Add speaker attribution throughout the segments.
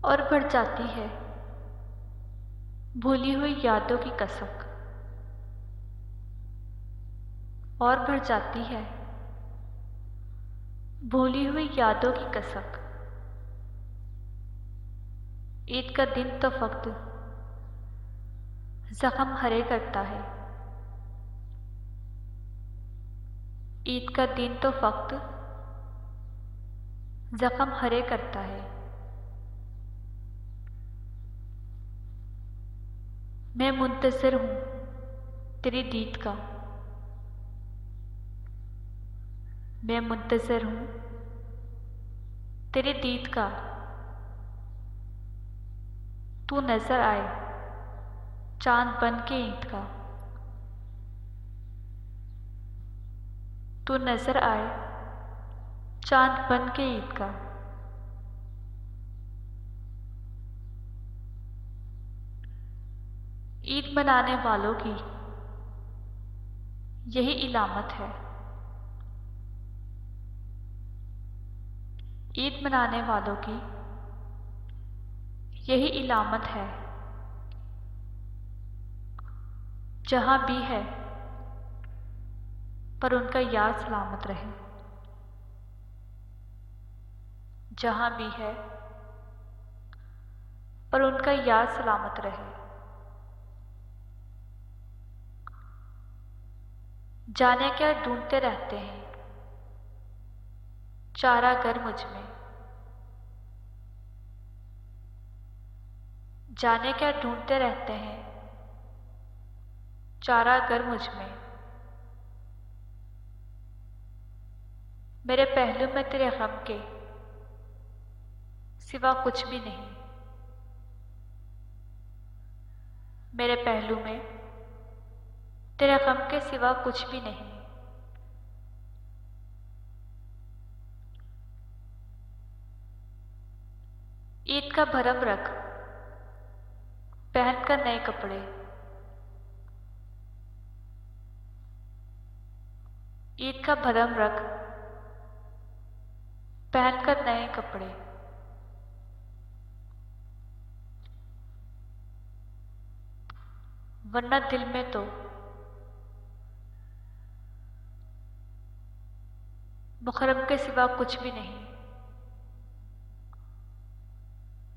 Speaker 1: और बढ़ जाती है भूली हुई यादों की कसक, और बढ़ जाती है भूली हुई यादों की कसक। ईद का दिन तो फक्त जख्म हरे करता है। ईद का दिन तो फक्त जख्म हरे करता है। मैं मुंतज़िर हूँ तेरी दीद का, मैं मुंतज़िर हूँ तेरी दीद का। तू नजर आए चांद बन के ईद का, तू नजर आए चांद बन के ईद का। ईद मनाने वालों की यही इलामत है। ईद मनाने वालों की यही इलामत है। जहाँ भी है पर उनका याद सलामत रहे। जहाँ भी है पर उनका याद सलामत रहे। जाने क्या ढूंढते रहते हैं चारा घर मुझ में, जाने क्या ढूंढते रहते हैं चारा घर मुझ में। मेरे पहलू में तेरे गम के सिवा कुछ भी नहीं। मेरे पहलू में तेरे गम के सिवा कुछ भी नहीं। ईद का भरम रख पहन कर नए कपड़े, ईद का भरम रख पहन कर नए कपड़े। वरना दिल में तो मुहर्रम के सिवा कुछ भी नहीं।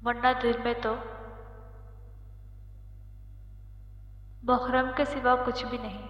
Speaker 1: वरना दिल में तो मुहर्रम के सिवा कुछ भी नहीं।